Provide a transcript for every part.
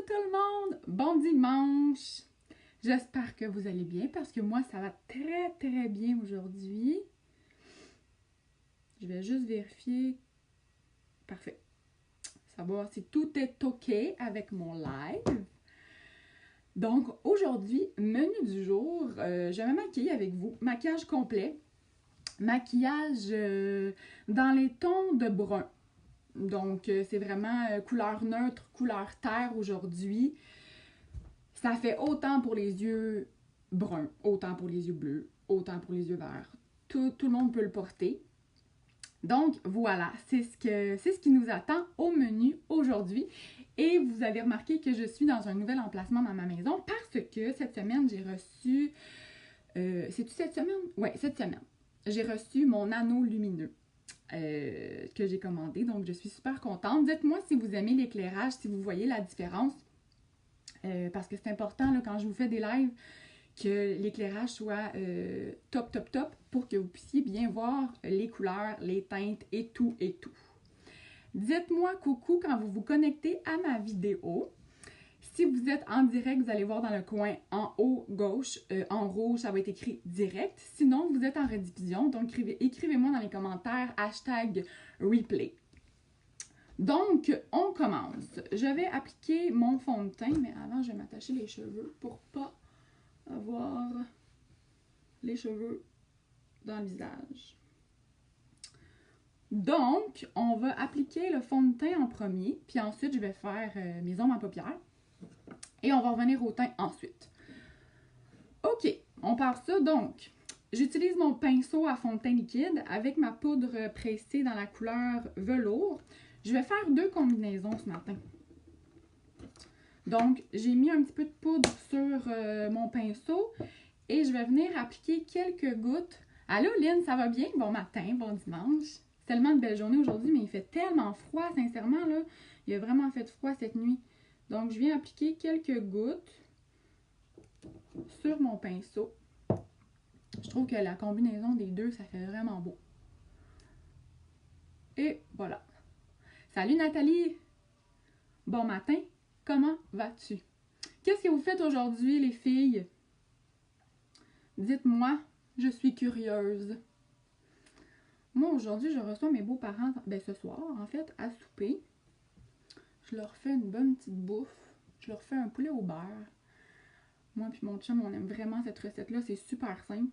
tout le monde! Bon dimanche! J'espère que vous allez bien parce que moi ça va très bien aujourd'hui. Je vais juste vérifier. Parfait. Savoir si tout est OK avec mon live. Donc aujourd'hui, menu du jour, je vais me maquiller avec vous. Maquillage complet. Maquillage dans les tons de brun. Donc c'est vraiment couleur neutre, couleur terre aujourd'hui. Ça fait autant pour les yeux bruns, autant pour les yeux bleus, autant pour les yeux verts. Tout le monde peut le porter. Donc voilà, c'est ce qui nous attend au menu aujourd'hui. Et vous avez remarqué que je suis dans un nouvel emplacement dans ma maison parce que cette semaine, j'ai reçu... C'est-tu cette semaine? Oui, cette semaine. J'ai reçu mon anneau lumineux que j'ai commandé. Donc je suis super contente. Dites-moi si vous aimez l'éclairage, si vous voyez la différence. Parce que c'est important là, quand je vous fais des lives que l'éclairage soit top pour que vous puissiez bien voir les couleurs, les teintes et tout. Dites-moi coucou quand vous vous connectez à ma vidéo. Si vous êtes en direct, vous allez voir dans le coin en haut gauche, en rouge, ça va être écrit direct. Sinon, vous êtes en rediffusion, donc écrivez-moi dans les commentaires #replay. Donc, on commence. Je vais appliquer mon fond de teint, mais avant, je vais m'attacher les cheveux pour pas avoir les cheveux dans le visage. Donc, on va appliquer le fond de teint en premier, puis ensuite, je vais faire mes ombres à paupières. Et on va revenir au teint ensuite. OK, on part ça. Donc, j'utilise mon pinceau à fond de teint liquide avec ma poudre pressée dans la couleur velours. Je vais faire 2 combinaisons ce matin. Donc, j'ai mis un petit peu de poudre sur mon pinceau et je vais venir appliquer quelques gouttes. Allô Lynn, ça va bien? Bon matin, bon dimanche. C'est tellement une belle journée aujourd'hui, mais il fait tellement froid, sincèrement, là. Il a vraiment fait froid cette nuit. Donc, je viens appliquer quelques gouttes sur mon pinceau. Je trouve que la combinaison des deux, ça fait vraiment beau. Et voilà. Salut Nathalie! Bon matin! Comment vas-tu? Qu'est-ce que vous faites aujourd'hui, les filles? Dites-moi, je suis curieuse. Moi, aujourd'hui, je reçois mes beaux-parents, ce soir, en fait, à souper. Je leur fais une bonne petite bouffe. Je leur fais un poulet au beurre. Moi et mon chum, on aime vraiment cette recette-là. C'est super simple.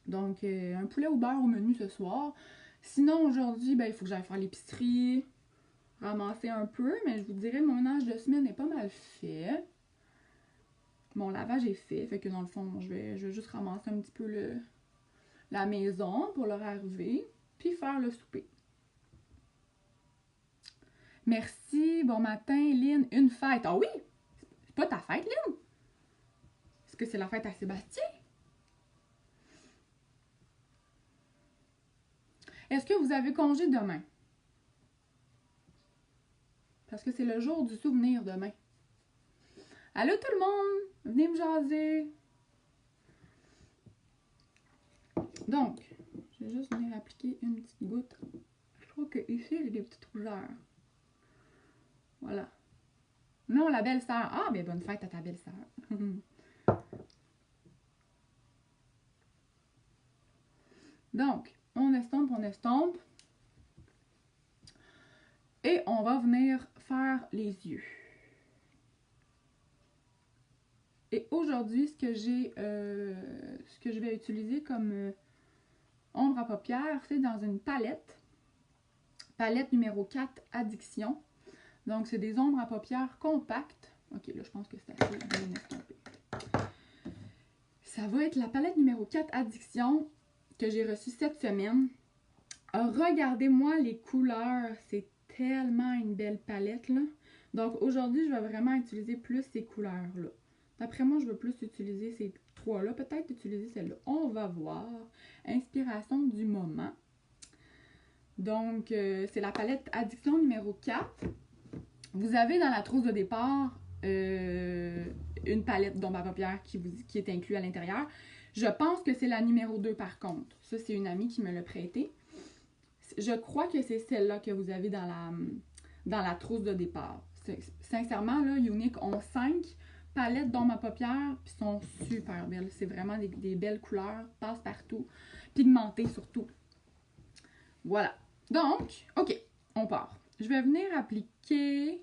Donc, un poulet au beurre au menu ce soir. Sinon, aujourd'hui, il faut que j'aille faire l'épicerie. Ramasser un peu, mais je vous dirais mon ménage de semaine est pas mal fait. Mon lavage est fait, fait que dans le fond, je vais juste ramasser un petit peu la maison pour leur arriver, puis faire le souper. Merci, bon matin, Lynn. Une fête. Ah oui? C'est pas ta fête, Lynn? Est-ce que c'est la fête à Sébastien? Est-ce que vous avez congé demain? Parce que c'est le jour du souvenir demain. Allô tout le monde! Venez me jaser! Donc, je vais juste venir appliquer une petite goutte. Je trouve que ici, j'ai des petites rougeurs. Voilà. Non, la belle-sœur. Ah, bien bonne fête à ta belle-sœur. Donc, on estompe. Et on va venir faire les yeux. Et aujourd'hui, ce que je vais utiliser comme ombre à paupières, c'est dans une palette. Palette numéro 4, Addiction. Donc, c'est des ombres à paupières compactes. Ok, là, je pense que c'est assez bien estompé. Ça va être la palette numéro 4, Addiction, que j'ai reçue cette semaine. Regardez-moi les couleurs. C'est tellement une belle palette, là. Donc, aujourd'hui, je vais vraiment utiliser plus ces couleurs-là. D'après moi, je vais plus utiliser ces 3-là. Peut-être utiliser celle-là. On va voir. Inspiration du moment. Donc, c'est la palette Addiction numéro 4. Vous avez dans la trousse de départ une palette d'ombre à paupières qui est inclue à l'intérieur. Je pense que c'est la numéro 2 par contre. Ça, c'est une amie qui me l'a prêtée. Je crois que c'est celle-là que vous avez dans la trousse de départ. Sincèrement, là, Younique ont 5 palettes dans ma paupière, puis sont super belles. C'est vraiment des belles couleurs, passe-partout, pigmentées surtout. Voilà. Donc, OK, on part. Je vais venir appliquer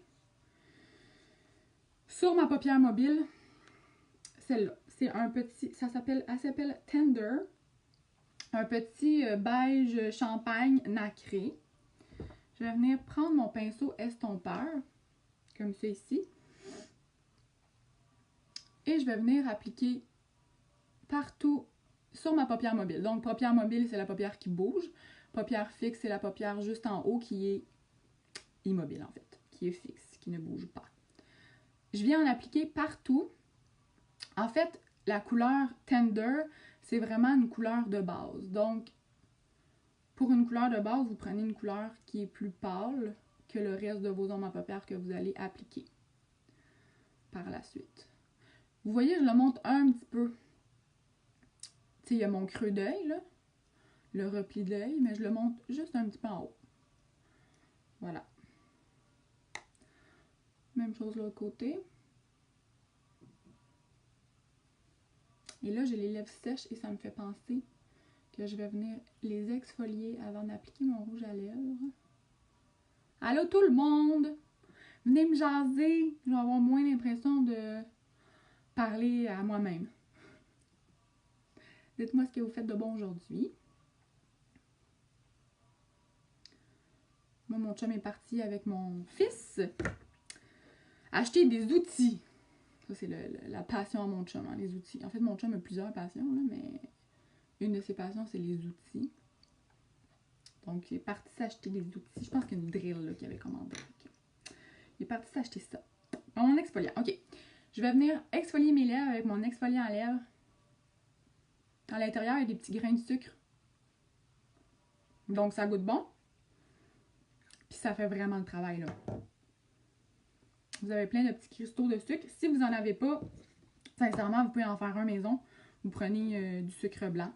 sur ma paupière mobile celle-là. C'est un petit, elle s'appelle Tender. Un petit beige champagne nacré. Je vais venir prendre mon pinceau estompeur, comme ça ici. Et je vais venir appliquer partout sur ma paupière mobile. Donc, paupière mobile, c'est la paupière qui bouge. Paupière fixe, c'est la paupière juste en haut qui est immobile, en fait. Qui est fixe, qui ne bouge pas. Je viens en appliquer partout. En fait, la couleur Tender, c'est vraiment une couleur de base. Donc, pour une couleur de base, vous prenez une couleur qui est plus pâle que le reste de vos ombres à paupières que vous allez appliquer par la suite. Vous voyez, je le monte un petit peu. Tu sais, il y a mon creux d'œil, là, le repli d'œil, mais je le monte juste un petit peu en haut. Voilà. Même chose de l'autre côté. Et là, j'ai les lèvres sèches et ça me fait penser que je vais venir les exfolier avant d'appliquer mon rouge à lèvres. Allô tout le monde! Venez me jaser! Je vais avoir moins l'impression de parler à moi-même. Dites-moi ce que vous faites de bon aujourd'hui. Moi, mon chum est parti avec mon fils acheter des outils. Ça, c'est la passion à mon chum, hein, les outils. En fait, mon chum a plusieurs passions, là, mais une de ses passions, c'est les outils. Donc, il est parti s'acheter des outils. Je pense qu'il y a une drill qu'il avait commandé. Il est parti s'acheter ça. Mon exfoliant. OK. Je vais venir exfolier mes lèvres avec mon exfoliant à lèvres. À l'intérieur, il y a des petits grains de sucre. Donc, ça goûte bon. Puis, ça fait vraiment le travail, là. Vous avez plein de petits cristaux de sucre. Si vous n'en avez pas, sincèrement, vous pouvez en faire un maison. Vous prenez du sucre blanc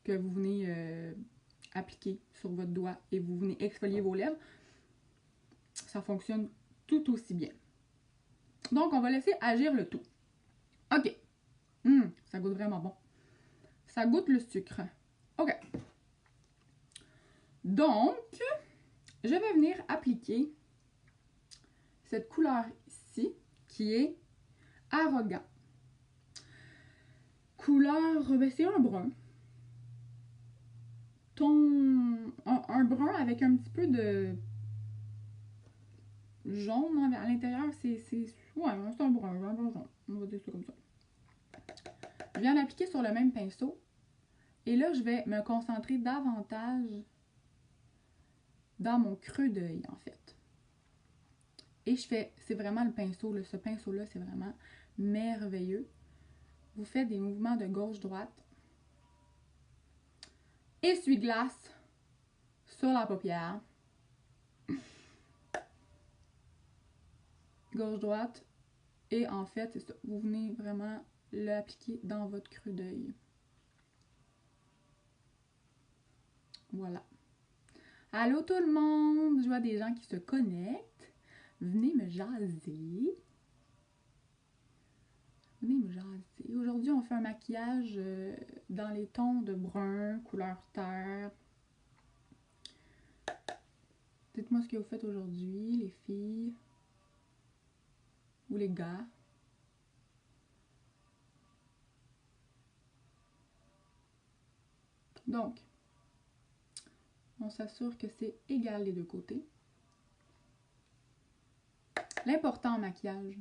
que vous venez appliquer sur votre doigt et vous venez exfolier vos lèvres. Ça fonctionne tout aussi bien. Donc, on va laisser agir le tout. OK. Ça goûte vraiment bon. Ça goûte le sucre. OK. Donc, je vais venir appliquer cette couleur ici qui est Arrogant. Couleur, ben c'est un brun. Un brun avec un petit peu de jaune à l'intérieur. Ouais, c'est un brun jaune. On va dire ça comme ça. Je viens l'appliquer sur le même pinceau. Et là, je vais me concentrer davantage dans mon creux d'œil, en fait. Et c'est vraiment le pinceau, là, ce pinceau-là, c'est vraiment merveilleux. Vous faites des mouvements de gauche-droite. Essuie-glace sur la paupière. Gauche-droite. Et en fait, c'est ça. Vous venez vraiment l'appliquer dans votre creux d'œil. Voilà. Allô tout le monde! Je vois des gens qui se connectent. Venez me jaser. Venez me jaser. Aujourd'hui, on fait un maquillage dans les tons de brun, couleur terre. Dites-moi ce que vous faites aujourd'hui, les filles. Ou les gars. Donc, on s'assure que c'est égal des deux côtés. L'important en maquillage,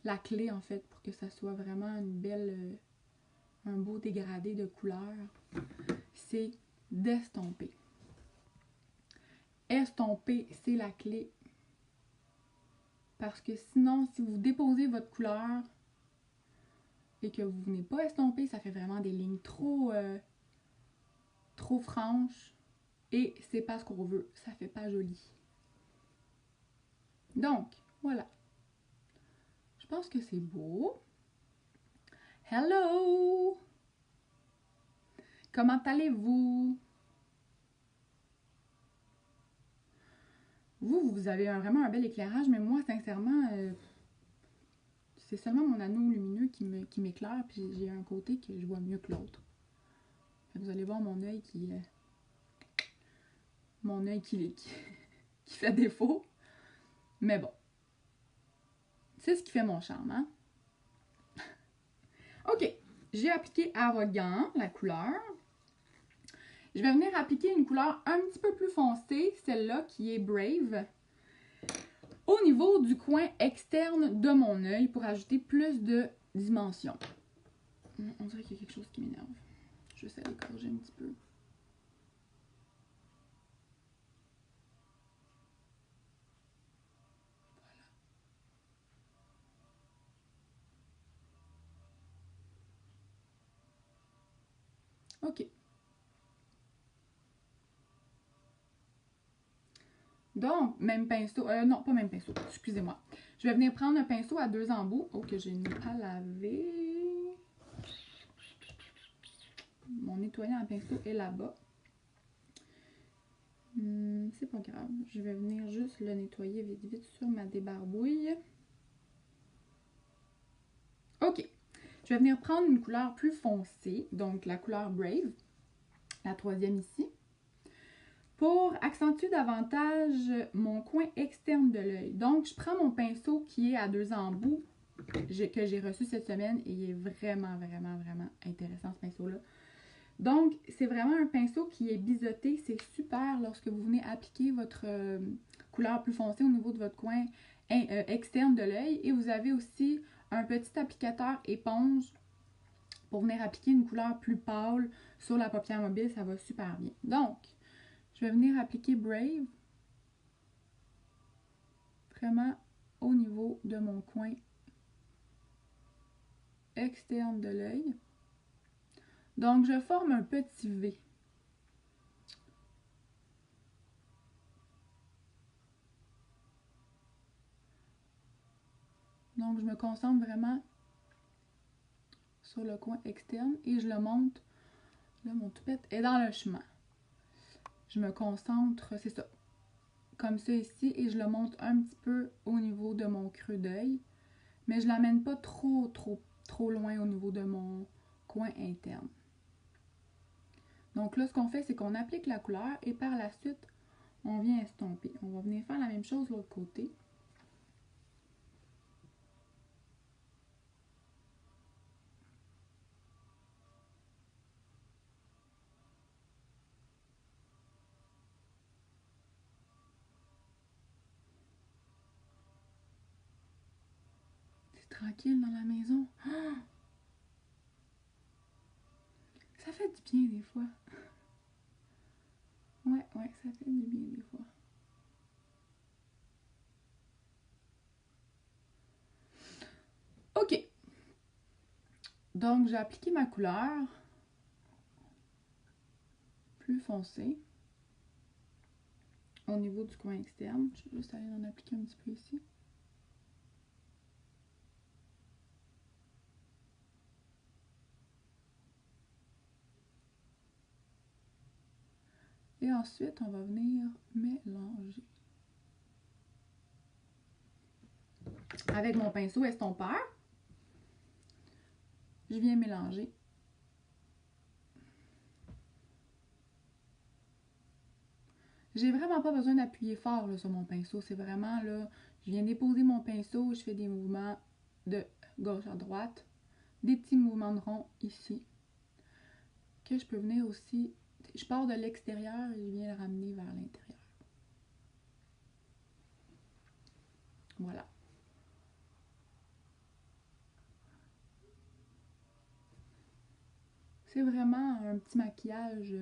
la clé en fait, pour que ça soit vraiment un beau dégradé de couleur, c'est d'estomper. Estomper, c'est la clé. Parce que sinon, si vous déposez votre couleur et que vous venez pas estomper, ça fait vraiment des lignes trop franches. Et c'est pas ce qu'on veut. Ça fait pas joli. Donc, voilà. Je pense que c'est beau. Hello! Comment allez-vous? Vous avez vraiment un bel éclairage, mais moi, sincèrement, c'est seulement mon anneau lumineux qui m'éclaire, puis j'ai un côté que je vois mieux que l'autre. Vous allez voir mon œil qui fait défaut. Mais bon, c'est ce qui fait mon charme, hein? OK, j'ai appliqué Arrogant, la couleur. Je vais venir appliquer une couleur un petit peu plus foncée, celle-là qui est Brave, au niveau du coin externe de mon œil pour ajouter plus de dimension. On dirait qu'il y a quelque chose qui m'énerve. Je vais essayer de corriger un petit peu. Voilà. OK. Donc, même pinceau, non, pas même pinceau, excusez-moi. Je vais venir prendre un pinceau à 2 embouts. Oh, que j'ai mis à laver. Mon nettoyant à pinceau est là-bas. C'est pas grave. Je vais venir juste le nettoyer vite vite sur ma débarbouille. OK. Je vais venir prendre une couleur plus foncée, donc la couleur Brave, la 3e ici, pour accentuer davantage mon coin externe de l'œil. Donc, je prends mon pinceau qui est à 2 embouts, que j'ai reçu cette semaine, et il est vraiment, vraiment, vraiment intéressant ce pinceau-là. Donc, c'est vraiment un pinceau qui est biseauté. C'est super lorsque vous venez appliquer votre couleur plus foncée au niveau de votre coin externe de l'œil. Et vous avez aussi un petit applicateur éponge pour venir appliquer une couleur plus pâle sur la paupière mobile. Ça va super bien. Donc, je vais venir appliquer Brave vraiment au niveau de mon coin externe de l'œil. Donc, je forme un petit V. Donc, je me concentre vraiment sur le coin externe et je le monte. Là, mon toupette est dans le chemin. Je me concentre, c'est ça, comme ça ici, et je le monte un petit peu au niveau de mon creux d'œil. Mais je ne l'amène pas trop loin au niveau de mon coin interne. Donc là, ce qu'on fait, c'est qu'on applique la couleur et par la suite, on vient estomper. On va venir faire la même chose de l'autre côté. C'est tranquille dans la maison. Oh! Ça fait du bien des fois. Ouais, ça fait du bien des fois. OK. Donc, j'ai appliqué ma couleur plus foncée au niveau du coin externe. Je vais juste aller en appliquer un petit peu ici. Et ensuite, on va venir mélanger. Avec mon pinceau estompeur, je viens mélanger. J'ai vraiment pas besoin d'appuyer fort là, sur mon pinceau. C'est vraiment là, je viens déposer mon pinceau, je fais des mouvements de gauche à droite, des petits mouvements de rond ici. Que je peux venir aussi, je pars de l'extérieur et je viens le ramener vers l'intérieur. Voilà. C'est vraiment un petit maquillage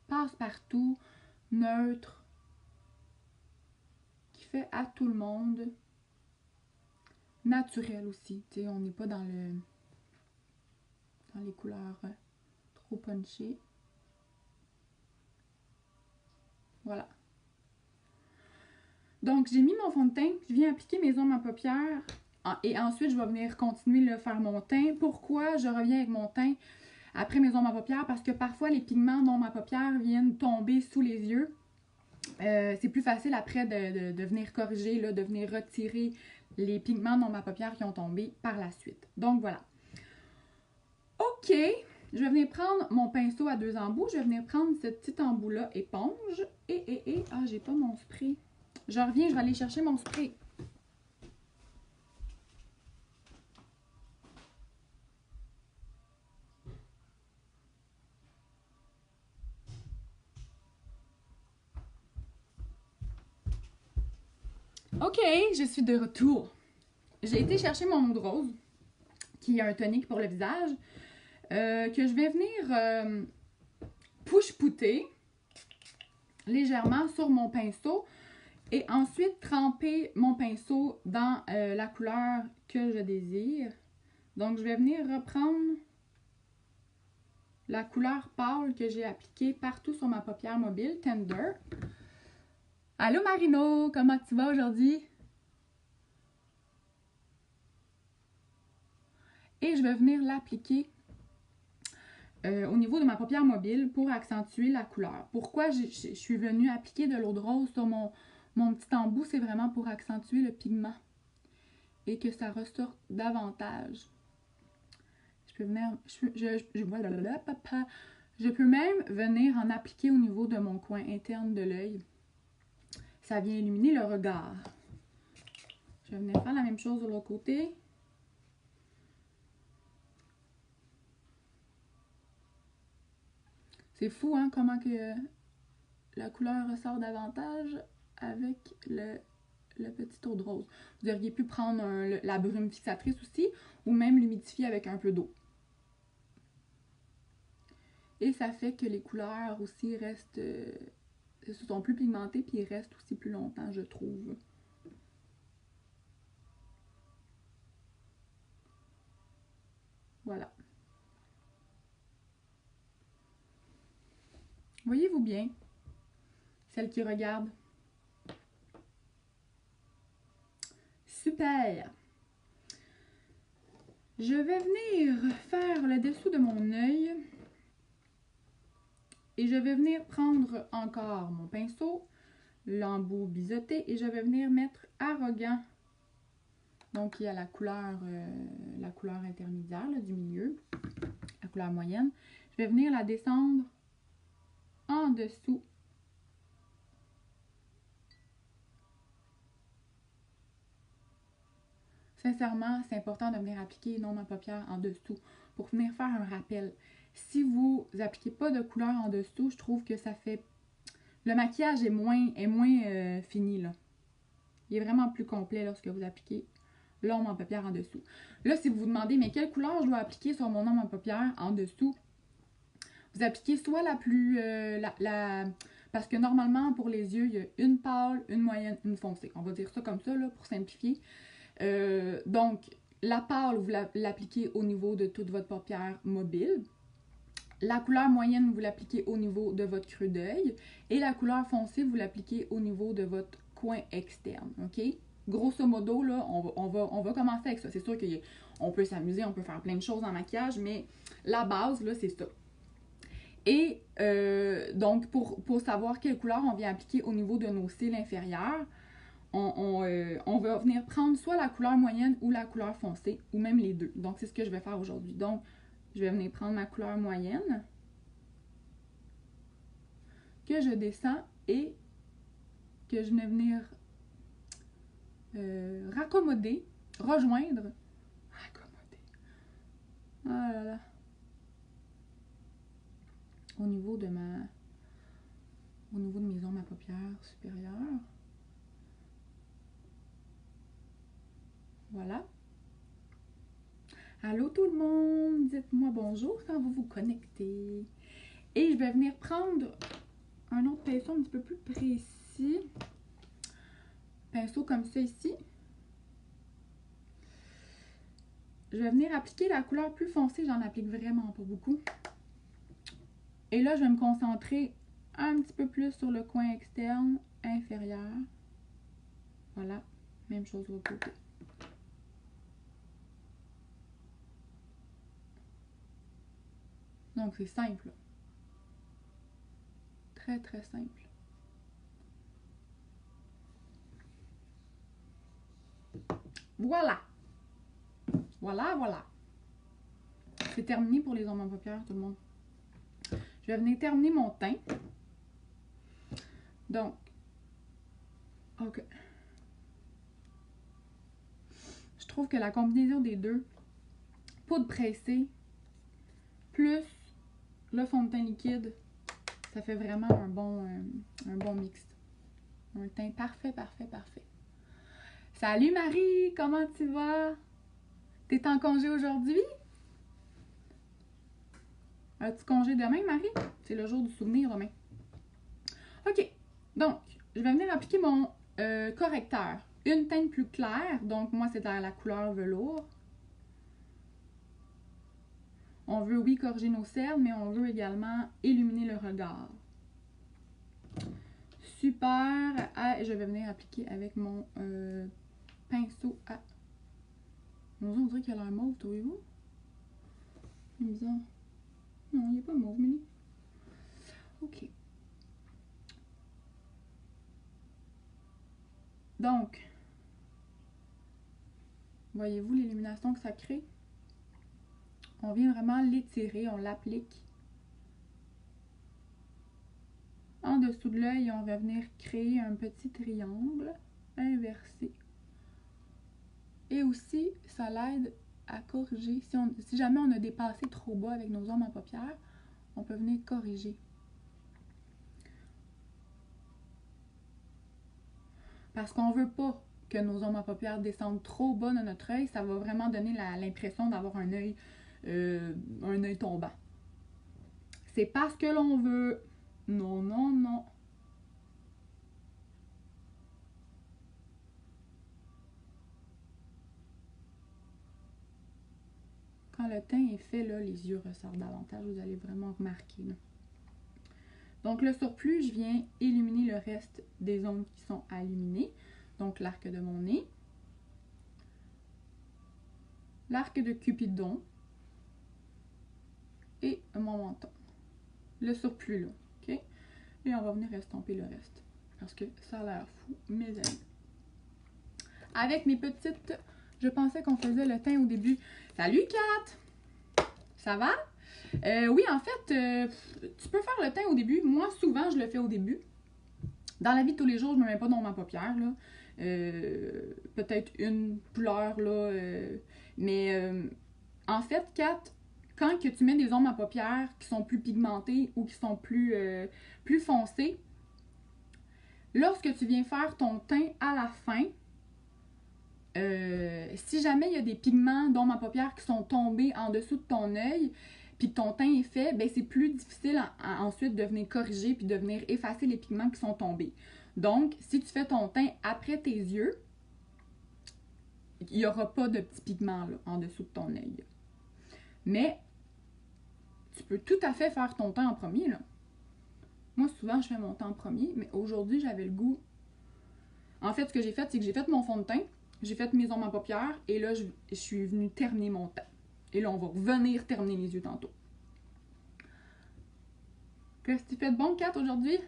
passe-partout, neutre, qui fait à tout le monde, naturel aussi. T'sais, on n'est pas dans les couleurs trop punchées. Voilà. Donc, j'ai mis mon fond de teint, je viens appliquer mes ombres à paupières et ensuite, je vais venir continuer de faire mon teint. Pourquoi je reviens avec mon teint après mes ombres à paupières? Parce que parfois, les pigments d'ombres à paupières viennent tomber sous les yeux. C'est plus facile après de venir corriger, là, de venir retirer les pigments dans ma paupière qui ont tombé par la suite. Donc voilà. OK, je vais venir prendre mon pinceau à 2 embouts. Je vais venir prendre ce petit embout-là, éponge. Ah, j'ai pas mon spray. Je reviens, je vais aller chercher mon spray. OK, je suis de retour. J'ai été chercher mon eau de rose, qui est un tonique pour le visage, que je vais venir push-pouter légèrement sur mon pinceau et ensuite tremper mon pinceau dans la couleur que je désire. Donc, je vais venir reprendre la couleur pâle que j'ai appliquée partout sur ma paupière mobile, Tender. Allô Marino, comment tu vas aujourd'hui? Et je vais venir l'appliquer au niveau de ma paupière mobile pour accentuer la couleur. Pourquoi je suis venue appliquer de l'eau de rose sur mon petit embout? C'est vraiment pour accentuer le pigment et que ça ressorte davantage. Je peux venir... Je peux même venir en appliquer au niveau de mon coin interne de l'œil. Ça vient illuminer le regard. Je vais venir faire la même chose de l'autre côté. C'est fou, hein, comment que la couleur ressort davantage avec le petit eau de rose. Vous auriez pu prendre la brume fixatrice aussi, ou même l'humidifier avec un peu d'eau. Et ça fait que les couleurs aussi restent... sont plus pigmentées, puis ils restent aussi plus longtemps, je trouve. Voilà. Voyez-vous bien? Celle qui regarde. Super! Je vais venir faire le dessous de mon œil. Et je vais venir prendre encore mon pinceau, l'embout biseauté, et je vais venir mettre Arrogant. Donc, il y a la couleur intermédiaire là, du milieu, la couleur moyenne. Je vais venir la descendre en dessous. Sincèrement, c'est important de venir appliquer non ma paupière en dessous pour venir faire un rappel. Si vous n'appliquez pas de couleur en dessous, je trouve que ça fait... Le maquillage est moins fini, là. Il est vraiment plus complet lorsque vous appliquez l'ombre en paupière en dessous. Là, si vous vous demandez, mais quelle couleur je dois appliquer sur mon ombre en paupière en dessous, vous appliquez soit la plus... parce que normalement, pour les yeux, il y a une pâle, une moyenne, une foncée. On va dire ça comme ça, là, pour simplifier. Donc, la pâle, vous l'appliquez au niveau de toute votre paupière mobile. La couleur moyenne, vous l'appliquez au niveau de votre creux d'œil. Et la couleur foncée, vous l'appliquez au niveau de votre coin externe. OK? Grosso modo, là, on va commencer avec ça. C'est sûr qu'on peut s'amuser, on peut faire plein de choses en maquillage, mais la base, là, c'est ça. Et donc, pour savoir quelle couleur on vient appliquer au niveau de nos cils inférieurs, on va venir prendre soit la couleur moyenne ou la couleur foncée, ou même les deux. Donc, c'est ce que je vais faire aujourd'hui. Donc, je vais venir prendre ma couleur moyenne, que je descends et que je vais venir raccommoder, rejoindre. Raccommoder. Ah là là. Au niveau de mes ombres à paupières supérieures. Voilà. Allô tout le monde, dites-moi bonjour quand vous vous connectez. Et je vais venir prendre un autre pinceau un petit peu plus précis. Pinceau comme ça ici. Je vais venir appliquer la couleur plus foncée, j'en applique vraiment pas beaucoup. Et là, je vais me concentrer un petit peu plus sur le coin externe inférieur. Voilà, même chose de l'autre côté. Donc, c'est simple. Très, très simple. Voilà. Voilà, voilà. C'est terminé pour les ombres en paupières, tout le monde. Je vais venir terminer mon teint. Donc, ok. Je trouve que la combinaison des deux, poudre pressée, plus le fond de teint liquide, ça fait vraiment un bon mix. Un teint parfait, parfait, parfait. Salut Marie, comment tu vas? T'es en congé aujourd'hui? As-tu congé demain, Marie? C'est le jour du souvenir demain. Ok, donc, je vais venir appliquer mon correcteur. Une teinte plus claire, donc moi c'est la couleur velours. On veut, oui, corriger nos cernes, mais on veut également illuminer le regard. Super! Je vais venir appliquer avec mon pinceau à... Mon Dieu, on dirait qu'il a l'air mauve, trouvez-vous? C'est bizarre. Non, il n'est pas mauve, Milly. Ok. Donc, voyez-vous l'illumination que ça crée? On vient vraiment l'étirer, on l'applique en dessous de l'œil. On va venir créer un petit triangle inversé. Et aussi, ça l'aide à corriger. Si jamais on a dépassé trop bas avec nos ombres en paupières, on peut venir corriger. Parce qu'on ne veut pas que nos ombres en paupières descendent trop bas de notre œil. Ça va vraiment donner l'impression d'avoir un œil tombant. C'est parce que l'on veut. Non, non, non. Quand le teint est fait, là, les yeux ressortent davantage. Vous allez vraiment remarquer. Là. Donc, le surplus, je viens illuminer le reste des zones qui sont à illuminer. Donc, l'arc de mon nez. L'arc de Cupidon. Et mon menton. Le surplus, là. OK? Et on va venir estomper le reste. Parce que ça a l'air fou, mes amis. Avec mes petites... Je pensais qu'on faisait le teint au début. Salut, Kat! Ça va? Oui, en fait, tu peux faire le teint au début. Moi, souvent, je le fais au début. Dans la vie de tous les jours, je ne me mets pas dans ma paupière, là. Peut-être une couleur, là. En fait, Kat, quand que tu mets des ombres à paupières qui sont plus pigmentées ou qui sont plus foncées, lorsque tu viens faire ton teint à la fin, si jamais il y a des pigments d'ombres à paupières qui sont tombés en dessous de ton œil, puis que ton teint est fait, ben c'est plus difficile ensuite de venir corriger puis de venir effacer les pigments qui sont tombés. Donc, si tu fais ton teint après tes yeux, il n'y aura pas de petits pigments là, en dessous de ton œil. Mais, tu peux tout à fait faire ton teint en premier. Là. Moi, souvent, je fais mon teint en premier, mais aujourd'hui, j'avais le goût. En fait, ce que j'ai fait, c'est que j'ai fait mon fond de teint, j'ai fait mes ombres à paupières, et là, je suis venue terminer mon teint. Et là, on va revenir terminer les yeux tantôt. Qu'est-ce que tu fais de bon, Kat, aujourd'hui?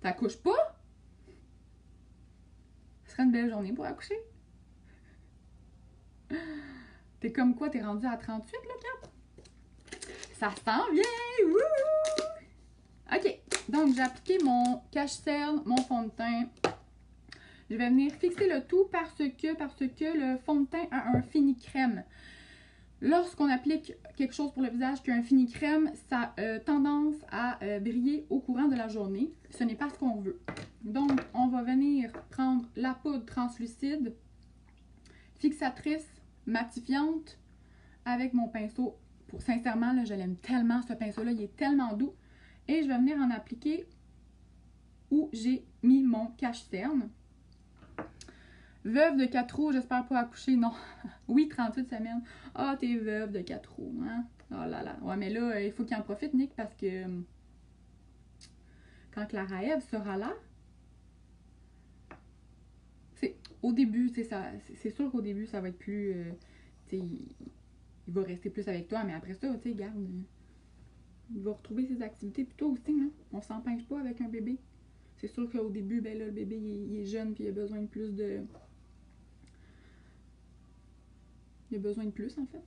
T'accouches pas? Ce serait une belle journée pour accoucher. T'es comme quoi? T'es rendu à 38, là, Kat? Ça s'en vient! Wouhou! OK. Donc, j'ai appliqué mon cache-cerne, mon fond de teint. Je vais venir fixer le tout parce que le fond de teint a un fini crème. Lorsqu'on applique quelque chose pour le visage qui a un fini crème, ça a tendance à briller au courant de la journée. Ce n'est pas ce qu'on veut. Donc, on va venir prendre la poudre translucide, fixatrice, matifiante, avec mon pinceau. Sincèrement, là, je l'aime tellement, ce pinceau-là. Il est tellement doux. Et je vais venir en appliquer où j'ai mis mon cache-cerne. Veuve de 4 roues, j'espère pas accoucher. Non. Oui, 38 semaines. Ah, t'es veuve de 4 roues, hein? Oh là là. Ouais, mais là, il faut qu'il en profite, Nick, parce que quand Clara Ève sera là, au début, c'est sûr qu'au début, ça va être plus... il va rester plus avec toi, mais après ça, tu sais, garde... il va retrouver ses activités plus tôt aussi, là. On s'empêche pas avec un bébé. C'est sûr qu'au début, ben là, le bébé, il est jeune, puis il a besoin de plus de... Il a besoin de plus, en fait.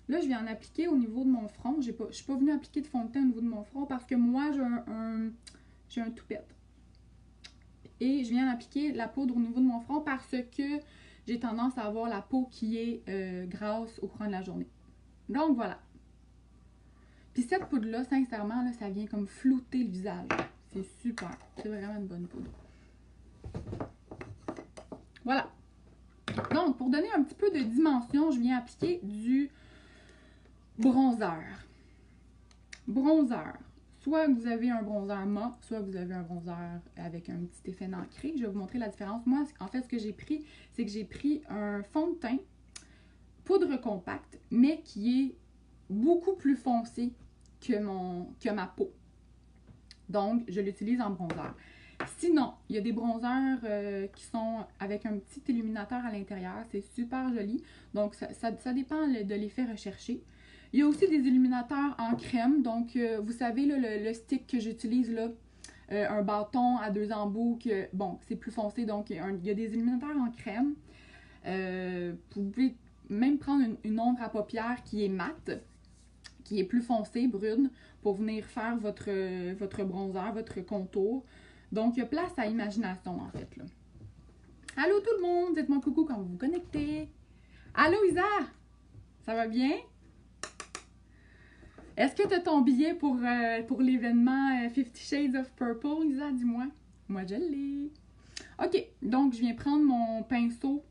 Là, je viens en appliquer au niveau de mon front. Je suis pas venue appliquer de fond de teint au niveau de mon front parce que moi, j'ai un toupette. Et je viens d'appliquer la poudre au niveau de mon front parce que j'ai tendance à avoir la peau qui est grasse au courant de la journée. Donc, voilà. Puis cette poudre-là, sincèrement, là, ça vient comme flouter le visage. C'est super. C'est vraiment une bonne poudre. Voilà. Donc, pour donner un petit peu de dimension, je viens appliquer du bronzer. Bronzer. Soit vous avez un bronzer mat, soit vous avez un bronzer avec un petit effet nacré. Je vais vous montrer la différence. Moi, en fait, ce que j'ai pris, c'est que j'ai pris un fond de teint, poudre compacte, mais qui est beaucoup plus foncé que ma peau. Donc, je l'utilise en bronzer. Sinon, il y a des bronzers qui sont avec un petit illuminateur à l'intérieur. C'est super joli. Donc, ça dépend de l'effet recherché. Il y a aussi des illuminateurs en crème. Donc, vous savez, là, le stick que j'utilise, là, un bâton à 2 embouts, bon, c'est plus foncé. Donc, il y a des illuminateurs en crème. Vous pouvez même prendre une ombre à paupières qui est mate, qui est plus foncée, brune, pour venir faire votre bronzer, votre contour. Donc, il y a place à imagination, en fait, là. Allô tout le monde! Dites-moi coucou quand vous vous connectez. Allô Isa! Ça va bien? Est-ce que tu as ton billet pour l'événement 50 Shades of Purple, Isa? Dis-moi. Moi, je l'ai. OK, donc je viens prendre mon pinceau,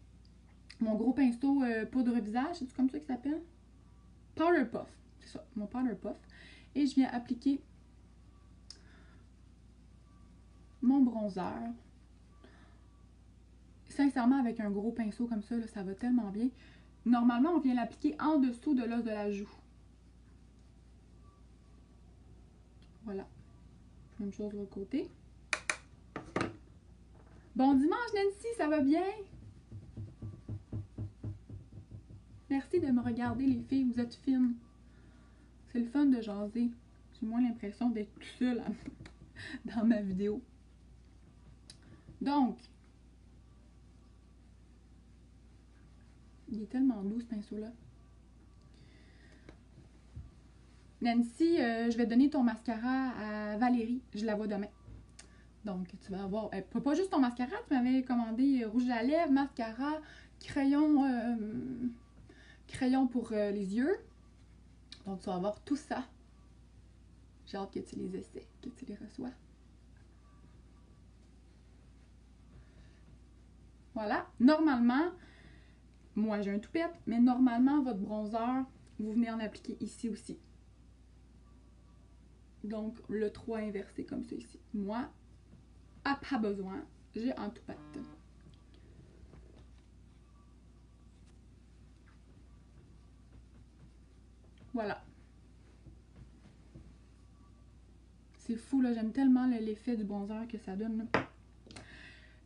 mon gros pinceau poudre visage, c'est comme ça qu'il s'appelle? Powder Puff, c'est ça, mon Powder Puff. Et je viens appliquer mon bronzer. Sincèrement, avec un gros pinceau comme ça, là, ça va tellement bien. Normalement, on vient l'appliquer en dessous de l'os de la joue. Voilà. Même chose de l'autre côté. Bon dimanche, Nancy, ça va bien? Merci de me regarder, les filles. Vous êtes fines. C'est le fun de jaser. J'ai moins l'impression d'être tout seul dans ma vidéo. Donc, il est tellement doux ce pinceau-là. Nancy, je vais donner ton mascara à Valérie. Je la vois demain. Donc, tu vas avoir... pas juste ton mascara, tu m'avais commandé rouge à lèvres, mascara, crayon pour les yeux. Donc, tu vas avoir tout ça. J'ai hâte que tu les essaies, que tu les reçois. Voilà. Normalement, moi j'ai un toupette, mais normalement, votre bronzer, vous venez en appliquer ici aussi. Donc, le 3 inversé comme ça ici. Moi, pas besoin, j'ai un toupette. Voilà. C'est fou, là. J'aime tellement l'effet du bronzer que ça donne, là.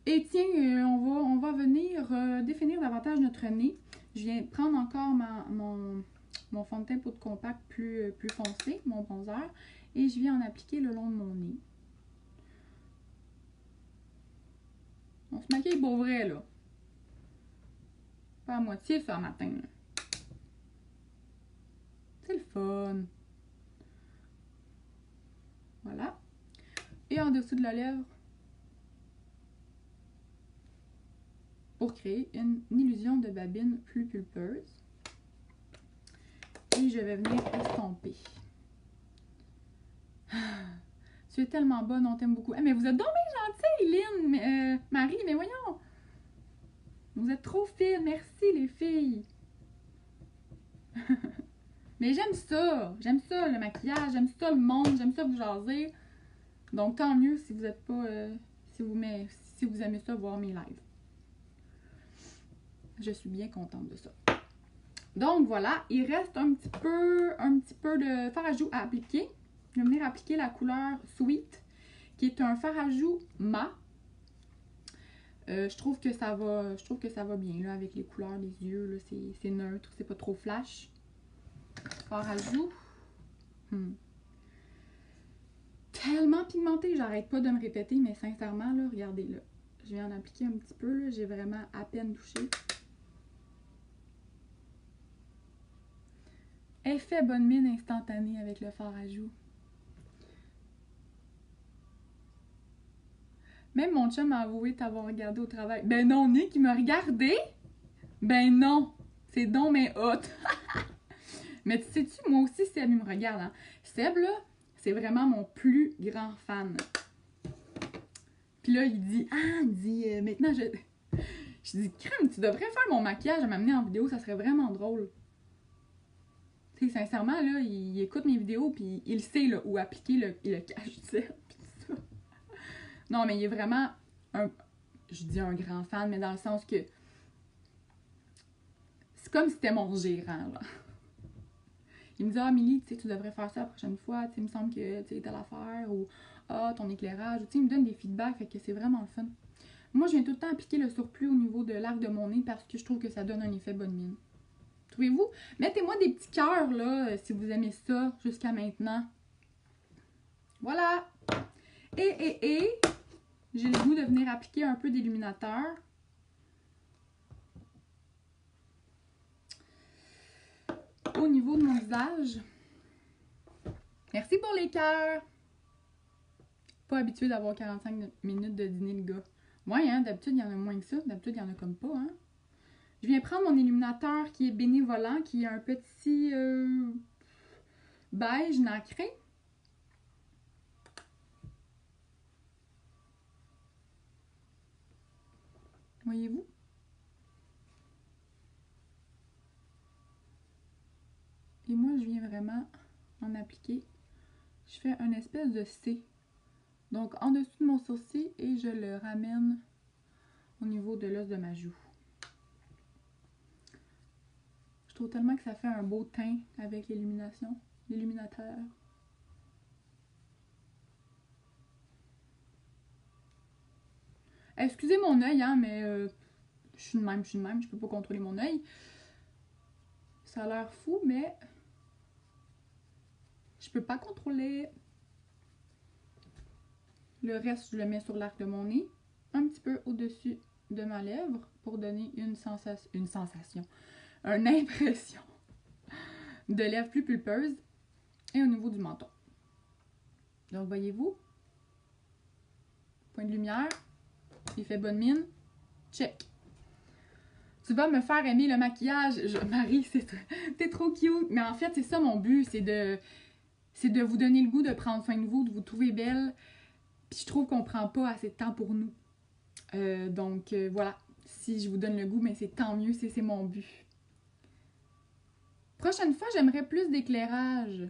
Et tiens, on va venir définir davantage notre nez. Je viens prendre encore mon fond de teint poudre compact plus foncé, mon bronzer. Et je viens en appliquer le long de mon nez. On se maquille pour vrai, là. Pas à moitié, ça, matin, là. C'est le fun. Voilà. Et en dessous de la lèvre, pour créer une illusion de babine plus pulpeuse. Et je vais venir estomper. Tu es tellement bonne, on t'aime beaucoup. Mais vous êtes donc bien gentille, Lynn, Marie, mais voyons. Vous êtes trop fines, merci les filles. Mais j'aime ça le maquillage, j'aime ça le monde, j'aime ça vous jaser. Donc tant mieux si vous êtes pas, si vous aimez ça voir mes lives. Je suis bien contente de ça. Donc voilà, il reste un petit peu de fard à joues à appliquer. Je vais venir appliquer la couleur Sweet, qui est un fard à joues mat. Je trouve que ça va bien là, avec les couleurs des yeux. C'est neutre, c'est pas trop flash. Fard à joues. tellement pigmenté, j'arrête pas de me répéter, mais sincèrement, là, regardez, là. Je viens en appliquer un petit peu, là. J'ai vraiment à peine touché. Effet bonne mine instantané avec le fard à joues. Même mon chum m'a avoué t'avoir regardé au travail. Ben non, Nick, il m'a regardé? Ben non! C'est donc mais hot! Mais tu sais-tu, moi aussi, Seb, il me regarde. Hein? Seb, là, c'est vraiment mon plus grand fan. Puis là, il dit, maintenant, je dis, crème, tu devrais faire mon maquillage à m'amener en vidéo, ça serait vraiment drôle. Tu sais, sincèrement, là, il écoute mes vidéos, puis il sait, là, où appliquer le cache-tête, puis tout ça. Non, mais il est vraiment je dis un grand fan, mais dans le sens que c'est comme si c'était mon gérant, là. Il me dit, Amélie, tu sais, tu devrais faire ça la prochaine fois, tu sais, il me semble que, tu sais, telle affaire, ou, ton éclairage, tu sais, il me donne des feedbacks, fait que c'est vraiment le fun. Moi, je viens tout le temps appliquer le surplus au niveau de l'arc de mon nez parce que je trouve que ça donne un effet bonne mine. Trouvez-vous? Mettez-moi des petits cœurs, là, si vous aimez ça jusqu'à maintenant. Voilà! Et, j'ai le goût de venir appliquer un peu d'illuminateur. Au niveau de mon visage. Merci pour les cœurs! Pas habitué d'avoir 45 minutes de dîner, le gars. Ouais, hein, d'habitude, il y en a moins que ça. D'habitude, il y en a comme pas, hein. Je viens prendre mon illuminateur qui est bénévolant, qui est un petit beige nacré. Voyez-vous? Et moi, je viens vraiment en appliquer. Je fais une espèce de C. Donc, en dessous de mon sourcil et je le ramène au niveau de l'os de ma joue. Je trouve tellement que ça fait un beau teint avec l'illumination, l'illuminateur. Excusez mon œil, hein, mais je suis de même, je peux pas contrôler mon œil. Ça a l'air fou, mais je peux pas contrôler. Le reste, je le mets sur l'arc de mon nez, un petit peu au-dessus de ma lèvre pour donner une impression de lèvres plus pulpeuses et au niveau du menton. Donc, voyez-vous, point de lumière, il fait bonne mine, check. Tu vas me faire aimer le maquillage. Marie, t'es trop cute. Mais en fait, c'est ça mon but, c'est de vous donner le goût de prendre soin de vous, de vous trouver belle. Puis je trouve qu'on prend pas assez de temps pour nous. Donc, voilà. Si je vous donne le goût, mais c'est tant mieux, c'est mon but. Prochaine fois, j'aimerais plus d'éclairage.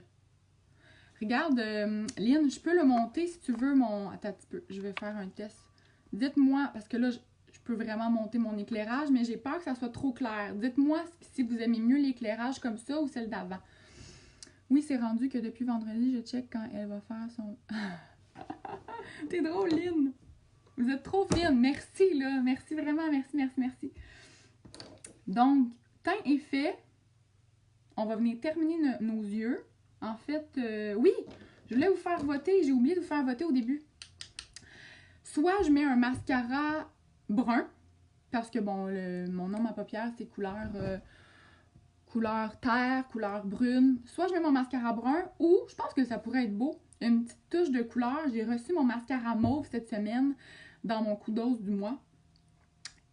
Regarde, Lynn, je peux le monter si tu veux mon... Attends un petit peu, je vais faire un test. Dites-moi, parce que là, je peux vraiment monter mon éclairage, mais j'ai peur que ça soit trop clair. Dites-moi si vous aimez mieux l'éclairage comme ça ou celle d'avant. Oui, c'est rendu que depuis vendredi, je check quand elle va faire son... T'es drôle, Lynn! Vous êtes trop fine! Merci, là! Merci vraiment, merci. Donc, teint est fait. On va venir terminer nos yeux. En fait, oui! Je voulais vous faire voter. J'ai oublié de vous faire voter au début. Soit je mets un mascara brun, parce que, bon, mon nom à paupières, c'est couleur terre, couleur brune. Soit je mets mon mascara brun, ou, je pense que ça pourrait être beau, une petite touche de couleur. J'ai reçu mon mascara mauve cette semaine dans mon coup d'os du mois.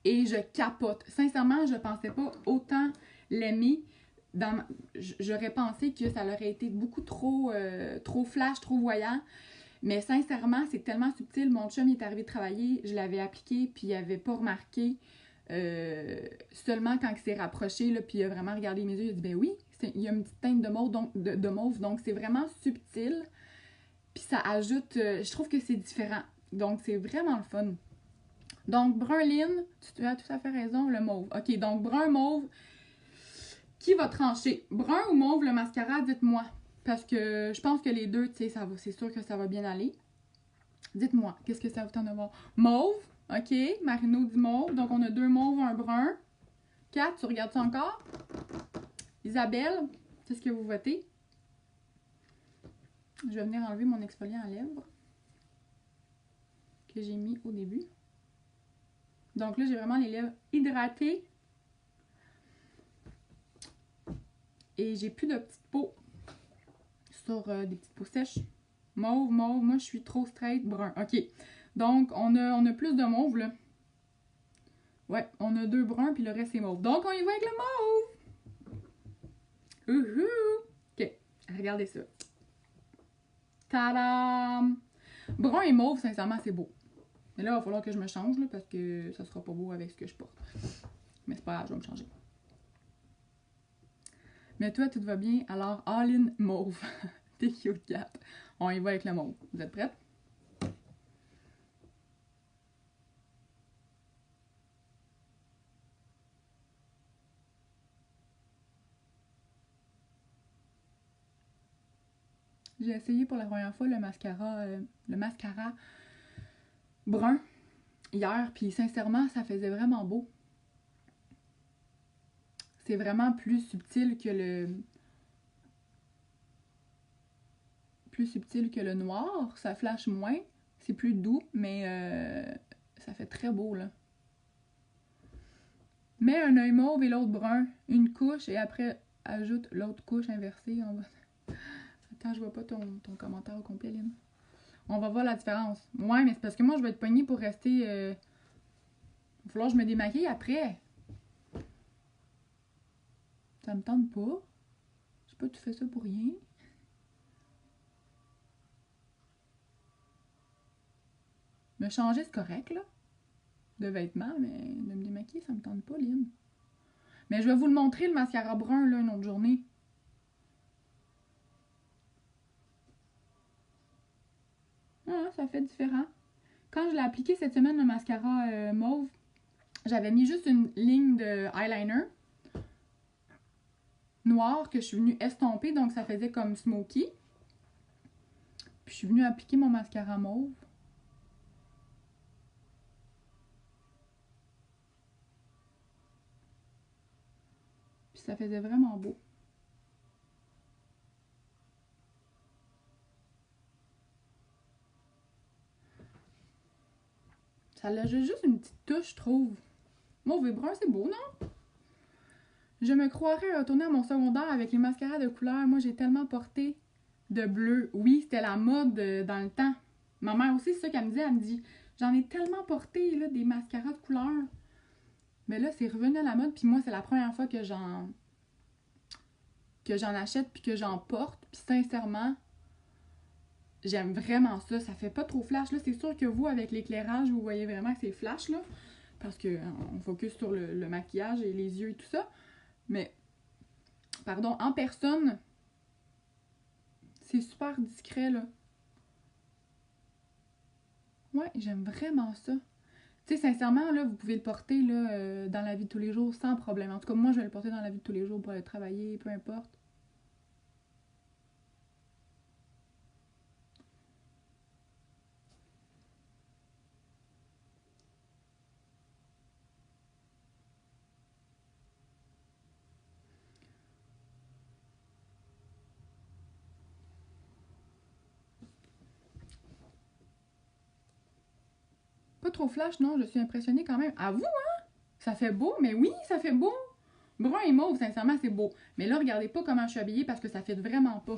Et je capote. Sincèrement, je pensais pas autant l'aimer. J'aurais pensé que ça aurait été beaucoup trop flash, trop voyant. Mais sincèrement, c'est tellement subtil. Mon chum, il est arrivé de travailler, je l'avais appliqué, puis il avait pas remarqué. Seulement quand il s'est rapproché, là, puis il a vraiment regardé mes yeux, il a dit « Ben oui, il y a une petite teinte de mauve, donc c'est vraiment subtil. » Puis ça ajoute... je trouve que c'est différent. Donc, c'est vraiment le fun. Donc, brun Lynn, tu as tout à fait raison, le mauve. OK, donc brun, mauve. Qui va trancher? Brun ou mauve, le mascara, dites-moi. Parce que je pense que les deux, tu sais, c'est sûr que ça va bien aller. Dites-moi, qu'est-ce que ça vous tente de voir? Mauve, OK, Marino dit mauve. Donc, on a 2 mauves, un brun. 4, tu regardes ça encore? Isabelle, c'est ce que vous votez? Je vais venir enlever mon exfoliant à lèvres que j'ai mis au début. Donc là, j'ai vraiment les lèvres hydratées. Et j'ai plus de petites peaux sur des petites peaux sèches. Mauve, mauve. Moi, je suis trop straight, brun. OK. Donc, on a plus de mauve, là. Ouais, on a 2 bruns, puis le reste, c'est mauve. Donc, on y va avec le mauve! OK. Regardez ça. Tadam! Brun et mauve, sincèrement, c'est beau. Mais là, il va falloir que je me change, là, parce que ça sera pas beau avec ce que je porte. Mais c'est pas grave, je vais me changer. Mais toi, tout va bien, alors all-in mauve. T'es cute, cat. On y va avec le mauve. Vous êtes prêtes? J'ai essayé pour la première fois le mascara brun hier, puis sincèrement, ça faisait vraiment beau. C'est vraiment plus subtil que le noir. Ça flash moins, c'est plus doux, mais ça fait très beau, là. Mets un œil mauve et l'autre brun, une couche, et après, ajoute l'autre couche inversée. Attends, je vois pas ton commentaire au complet, Lynn. On va voir la différence. Ouais, mais c'est parce que moi, je vais être pognée pour rester... Il va falloir que je me démaquille après. Ça me tente pas. Je sais pas, tu fais ça pour rien. Me changer, c'est correct, là. De vêtements, mais de me démaquiller, ça me tente pas, Lynn. Mais je vais vous le montrer, le mascara brun, là, une autre journée. Ah, ça fait différent. Quand je l'ai appliqué cette semaine, le mascara mauve, j'avais mis juste une ligne de eyeliner noir que je suis venue estomper, donc ça faisait comme smoky. Puis je suis venue appliquer mon mascara mauve. Puis ça faisait vraiment beau. Ça a juste une petite touche, je trouve. Mauve et brun, c'est beau, non? Je me croirais retourner à mon secondaire avec les mascaras de couleur. Moi, j'ai tellement porté de bleu. Oui, c'était la mode dans le temps. Ma mère aussi, c'est ça qu'elle me disait. Elle me dit, j'en ai tellement porté, là, des mascaras de couleur. Mais là, c'est revenu à la mode. Puis moi, c'est la première fois que j'en achète puis que j'en porte. Puis sincèrement, j'aime vraiment ça. Ça fait pas trop flash. Là, c'est sûr que vous, avec l'éclairage, vous voyez vraiment que c'est flash, là. Parce qu'on focus sur le maquillage et les yeux et tout ça. Mais, pardon, en personne, c'est super discret, là. Ouais, j'aime vraiment ça. Tu sais, sincèrement, là, vous pouvez le porter, là, dans la vie de tous les jours sans problème. En tout cas, moi, je vais le porter dans la vie de tous les jours pour aller travailler, peu importe. Pas trop flash, non, je suis impressionnée quand même. À vous, hein? Ça fait beau, mais oui, ça fait beau. Brun et mauve, sincèrement, c'est beau. Mais là, regardez pas comment je suis habillée parce que ça fait vraiment pas.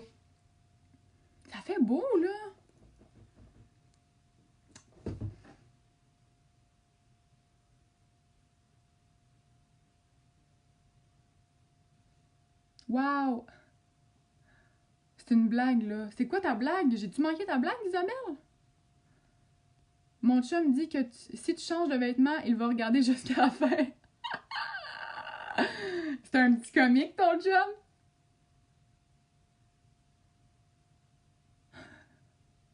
Ça fait beau, là. Wow! C'est une blague, là. C'est quoi ta blague? J'ai-tu manqué ta blague, Isabelle? Mon chum dit que si tu changes de vêtements, il va regarder jusqu'à la fin. C'est un petit comique, ton chum?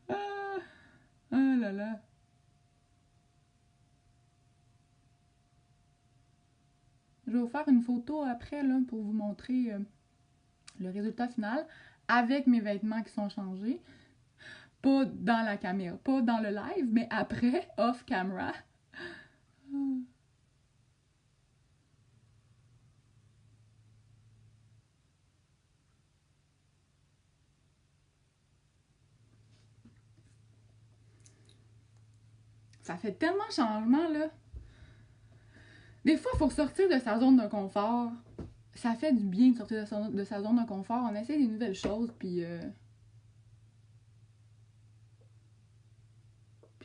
Ah, ah là là. Je vais vous faire une photo après, là, pour vous montrer le résultat final avec mes vêtements qui sont changés. Pas dans la caméra, pas dans le live, mais après, off camera. Ça fait tellement changement, là. Des fois, il faut sortir de sa zone de confort. Ça fait du bien de sortir de sa zone de confort. On essaie des nouvelles choses, puis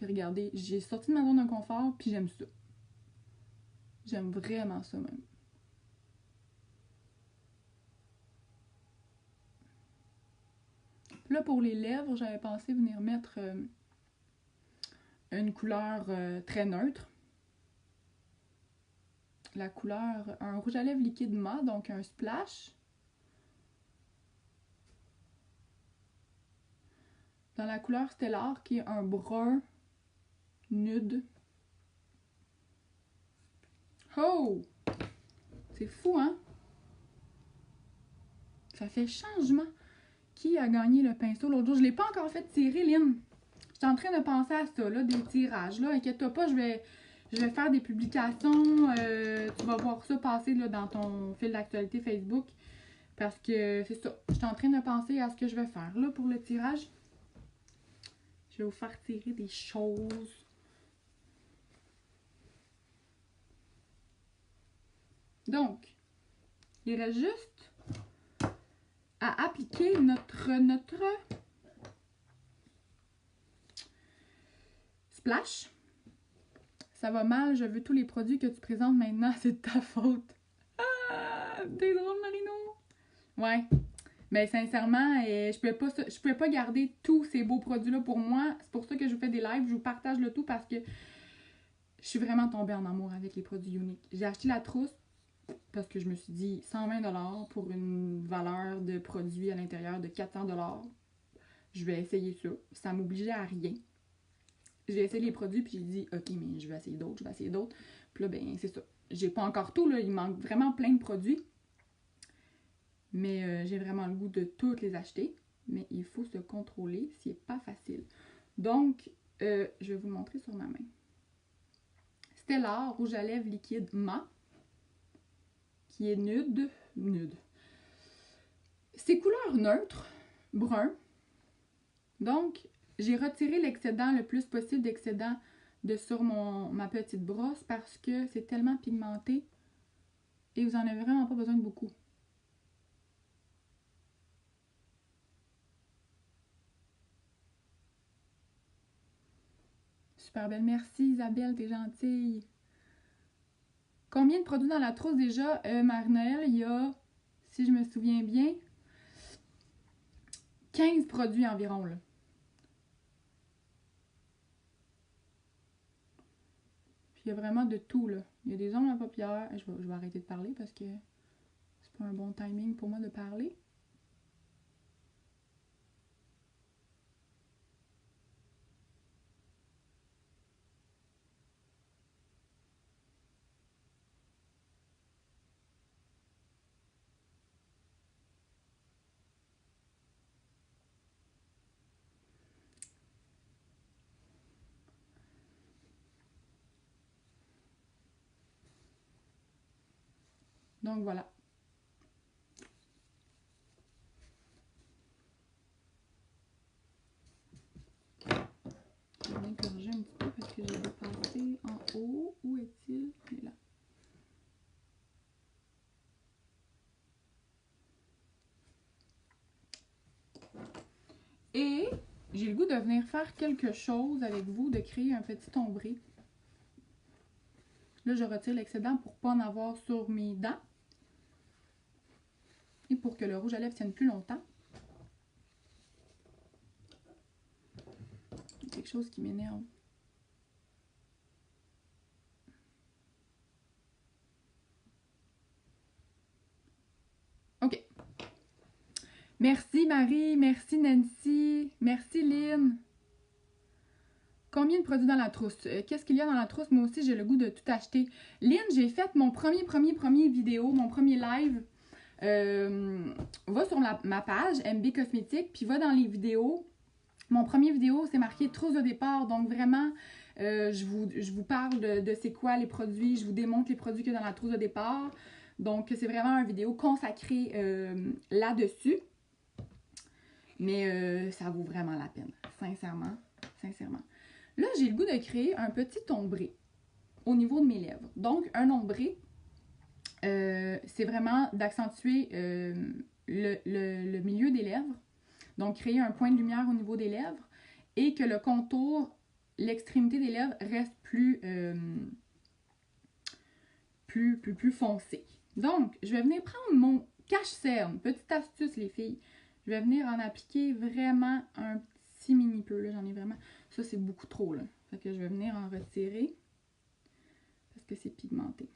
regardez, j'ai sorti de ma zone de confort, puis j'aime ça. J'aime vraiment ça, même. Là, pour les lèvres, j'avais pensé venir mettre une couleur très neutre. La couleur, un rouge à lèvres liquide mat, donc un splash. Dans la couleur Stellar, qui est un brun nude. Oh! C'est fou, hein? Ça fait changement. Qui a gagné le pinceau l'autre jour? Je ne l'ai pas encore fait tirer, Lynn. J'étais en train de penser à ça, là, des tirages. Là, inquiète-toi pas, je vais faire des publications. Tu vas voir ça passer là, dans ton fil d'actualité Facebook. Parce que c'est ça. J'étais en train de penser à ce que je vais faire là pour le tirage. Je vais vous faire tirer des choses. Donc, il reste juste à appliquer notre splash. Ça va mal, je veux tous les produits que tu présentes maintenant, c'est de ta faute. Ah, t'es drôle, Marino. Ouais. Mais sincèrement, je pouvais pas garder tous ces beaux produits-là pour moi. C'est pour ça que je vous fais des lives, je vous partage le tout parce que je suis vraiment tombée en amour avec les produits uniques. J'ai acheté la trousse parce que je me suis dit 120$ pour une valeur de produit à l'intérieur de 400$. Je vais essayer ça. Ça m'obligeait à rien. J'ai essayé les produits puis j'ai dit ok, mais je vais essayer d'autres. Puis là, ben c'est ça. J'ai pas encore tout, là. Il manque vraiment plein de produits. Mais j'ai vraiment le goût de toutes les acheter. Mais il faut se contrôler, ce n'est pas facile. Donc, je vais vous le montrer sur ma main. Stellar rouge à lèvres liquide mat, qui est nude. C'est couleur neutre, brun. Donc, j'ai retiré l'excédent, le plus possible d'excédent de sur ma petite brosse parce que c'est tellement pigmenté et vous n'en avez vraiment pas besoin de beaucoup. Super belle. Merci Isabelle, t'es gentille. Combien de produits dans la trousse déjà, Marie-Noël? Il y a, si je me souviens bien, 15 produits environ, là. Puis il y a vraiment de tout, là. Il y a des ombres à paupières. Je vais arrêter de parler parce que c'est pas un bon timing pour moi de parler. Donc voilà. Je vais m'écorger un petit peu parce que j'ai dépassé en haut. Où est-il? Il est là. Et j'ai le goût de venir faire quelque chose avec vous, de créer un petit ombré. Là, je retire l'excédent pour ne pas en avoir sur mes dents. Et pour que le rouge à lèvres tienne plus longtemps. C'est quelque chose qui m'énerve. OK. Merci Marie, merci Nancy, merci Lynn. Combien de produits dans la trousse? Qu'est-ce qu'il y a dans la trousse? Moi aussi, j'ai le goût de tout acheter. Lynn, j'ai fait mon premier vidéo, mon premier live. Va sur ma page MB Cosmétique, puis va dans les vidéos. Mon premier vidéo, c'est marqué trousse de départ. Donc vraiment, je vous parle de c'est quoi les produits. Je vous démontre les produits qu'il y a dans la trousse de départ. Donc c'est vraiment une vidéo consacrée là-dessus. Mais ça vaut vraiment la peine. Sincèrement. Là, j'ai le goût de créer un petit ombré au niveau de mes lèvres. Donc, un ombré, c'est vraiment d'accentuer le milieu des lèvres. Donc, créer un point de lumière au niveau des lèvres et que le contour, l'extrémité des lèvres reste plus foncé. Donc, je vais venir prendre mon cache-cerne. Petite astuce, les filles. Je vais venir en appliquer vraiment un petit mini peu. Là, j'en ai vraiment... Ça, c'est beaucoup trop, là. Fait que je vais venir en retirer parce que c'est pigmenté.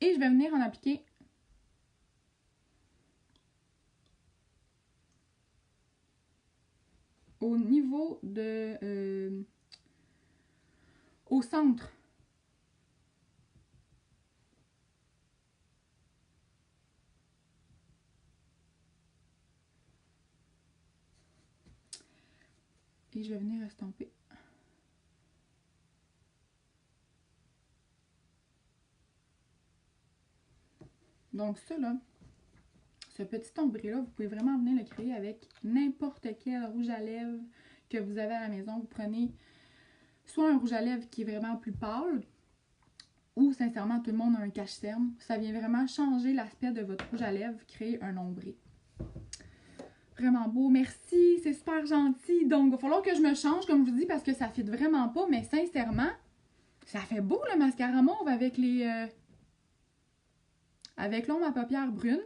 Et je vais venir en appliquer au niveau de... au centre. Et je vais venir estomper. Donc ça là, ce petit ombré là, vous pouvez vraiment venir le créer avec n'importe quel rouge à lèvres que vous avez à la maison. Vous prenez soit un rouge à lèvres qui est vraiment plus pâle, ou sincèrement tout le monde a un cache-cerne. Ça vient vraiment changer l'aspect de votre rouge à lèvres, créer un ombré. Vraiment beau, merci, c'est super gentil. Donc, il va falloir que je me change, comme je vous dis, parce que ça ne fit vraiment pas. Mais sincèrement, ça fait beau le mascara mauve avec les... avec l'ombre à paupières brune.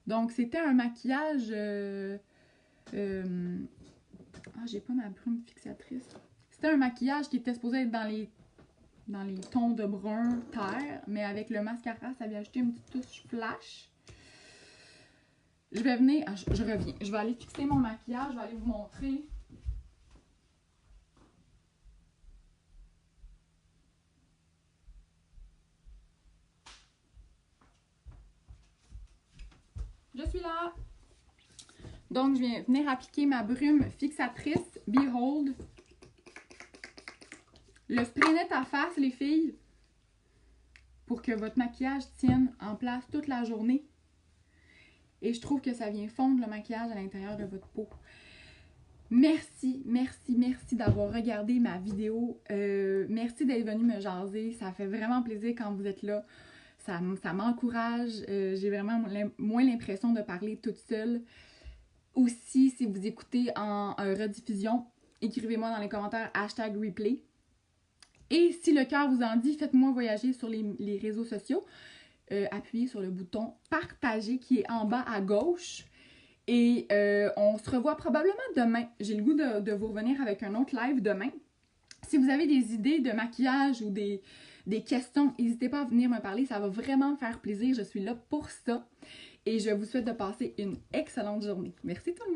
Donc, c'était un maquillage... j'ai pas ma brume fixatrice. C'était un maquillage qui était supposé être dans les tons de brun terre, mais avec le mascara, ça vient ajouter une petite touche flash. Je vais venir... je reviens. Je vais aller fixer mon maquillage. Je vais aller vous montrer. Je suis là. Donc, je viens venir appliquer ma brume fixatrice Behold. Le spray net à face, les filles, pour que votre maquillage tienne en place toute la journée. Et je trouve que ça vient fondre le maquillage à l'intérieur de votre peau. Merci, merci, merci d'avoir regardé ma vidéo. Merci d'être venu me jaser. Ça fait vraiment plaisir quand vous êtes là. Ça m'encourage. J'ai vraiment moins l'impression de parler toute seule. Aussi, si vous écoutez en rediffusion, écrivez-moi dans les commentaires #replay. Et si le cœur vous en dit, faites-moi voyager sur les réseaux sociaux. Appuyez sur le bouton partager qui est en bas à gauche. Et on se revoit probablement demain. J'ai le goût de vous revenir avec un autre live demain. Si vous avez des idées de maquillage ou des questions, n'hésitez pas à venir me parler. Ça va vraiment me faire plaisir. Je suis là pour ça. Et je vous souhaite de passer une excellente journée. Merci tout le monde.